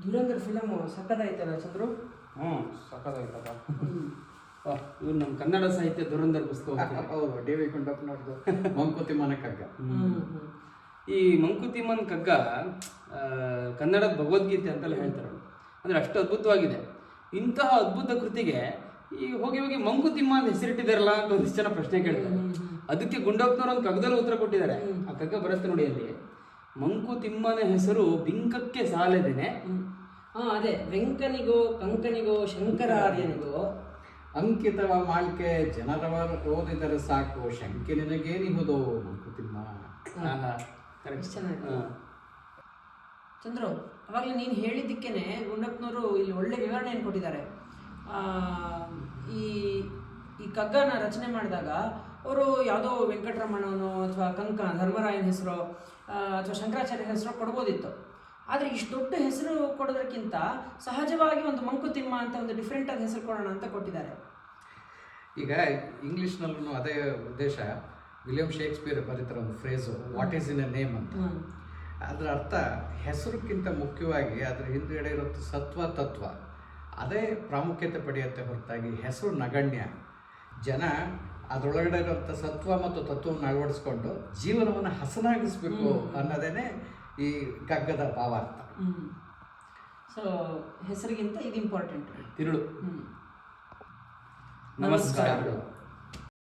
ಧುರಂಧರ್ film ಸಕ್ಕದಾಯ್ತಲ್ಲ Chandru? ಸಕ್ಕದಾಯ್ತಪ್ಪ. ಇವ್ರು ನಮ್ಮ ಕನ್ನಡ ಸಾಹಿತ್ಯ ಧುರಂಧರ್ ಪುಸ್ತಕ. ಹೌದು, ಡಿ ವಿ ಗುಂಡಪ್ಪನವ್ರದ್ದು ಮಂಕುತಿಮ್ಮನ ಕಗ್ಗ. ಈ ಮಂಕುತಿಮ್ಮನ ಕಗ್ಗ ಕನ್ನಡದ ಭಗವದ್ಗೀತೆ ಅಂತೆಲ್ಲ ಹೇಳ್ತಾರೆ. ಅಂದರೆ ಅಷ್ಟು ಅದ್ಭುತವಾಗಿದೆ. ಇಂತಹ ಅದ್ಭುತ ಕೃತಿಗೆ ಈ ಹೋಗಿ ಹೋಗಿ ಮಂಕುತಿಮ್ಮ ಅಂತ ಹೆಸರಿಟ್ಟಿದಾರಲ್ಲ ಅಂತ ಒಂದಿಷ್ಟು ಜನ ಪ್ರಶ್ನೆ ಕೇಳ್ತಾರೆ. ಅದಕ್ಕೆ ಗುಂಡಪ್ಪನವ್ರು ಒಂದು ಕಗ್ಗದಲ್ಲಿ ಉತ್ತರ ಕೊಟ್ಟಿದ್ದಾರೆ. ಆ ಕಗ್ಗ ಬರುತ್ತೆ ನೋಡಿ, ಅಲ್ಲಿ ಮಂಕುತಿಮ್ಮನ ಹೆಸರು ಬಿಂಕಕ್ಕೆ ಸಾಲದೇನೆ. ಅದೇ ವೆಂಕನಿಗೋ ಕಂಕನಿಗೋ ಶಂಕರಾರ್ಯನಿಗೋ ಅಂಕಿತವ ಮಾಳ್ಕೆ ಜನರವರ ಓದಿದರೆ ಸಾಕು ಶಂಕೆ ನಿನಗೇನಿಹುದೋ ಮಂಕುತಿಮ್ಮ. ಚೆನ್ನಾಗಿ ಚಂದ್ರು, ಅವಾಗಲೇ ನೀನು ಹೇಳಿದ್ದಕ್ಕೇನೆ ಗುಂಡಪ್ಪನವರು ಇಲ್ಲಿ ಒಳ್ಳೆ ವಿವರಣೆಯನ್ನು ಕೊಟ್ಟಿದ್ದಾರೆ. ಈ ಈ ಕಗ್ಗನ ರಚನೆ ಮಾಡಿದಾಗ ಅವರು ಯಾವುದೋ ವೆಂಕಟರಮಣನೋ ಅಥವಾ ಕಂಕ ಧರ್ಮರಾಯನ ಹೆಸರು ಅಥವಾ ಶಂಕರಾಚಾರ್ಯ ಹೆಸರು ಕೊಡ್ಬೋದಿತ್ತು. ಆದರೆ ಇಷ್ಟು ದೊಡ್ಡ ಹೆಸರು ಕೊಡೋದಕ್ಕಿಂತ ಸಹಜವಾಗಿ ಒಂದು ಮಂಕುತಿಮ್ಮ ಅಂತ ಒಂದು ಡಿಫ್ರೆಂಟ್ ಆದ ಹೆಸರು ಕೊಡೋಣ ಅಂತ ಕೊಟ್ಟಿದ್ದಾರೆ. ಈಗ ಇಂಗ್ಲೀಷ್ನಲ್ಲೂ ಅದೇ ಉದ್ದೇಶ. ವಿಲಿಯಂ ಶೇಕ್ಸ್ಪಿಯರ್ ಬರೀತಾರೆ ಒಂದು phrase, what is in a name ಅಂತ. ಅದರ ಅರ್ಥ ಹೆಸರುಕ್ಕಿಂತ ಮುಖ್ಯವಾಗಿ ಅದರ ಹಿಂದುಗಡೆ ಇರೋ ಸತ್ವ ತತ್ವ ಅದೇ ಪ್ರಾಮುಖ್ಯತೆ ಪಡೆಯುತ್ತೆ ಹೊರತಾಗಿ ಹೆಸರು ನಗಣ್ಯ. ಜನ ಅದರೊಳಗಡೆ ಇರುವಂಥ ಸತ್ವ ಮತ್ತು ತತ್ವವನ್ನು ಅಳವಡಿಸ್ಕೊಂಡು ಜೀವನವನ್ನು ಹಸನಾಗಿಸ್ಬೇಕು ಅನ್ನೋದೇನೆ ಈ ಕಗ್ಗದ ಭಾವಾರ್ಥ. ಸೊ ಹೆಸರಿಗಿಂತ ಇದು ಇಂಪಾರ್ಟೆಂಟ್. ತಿರುಳು. ನಮಸ್ಕಾರಗಳು.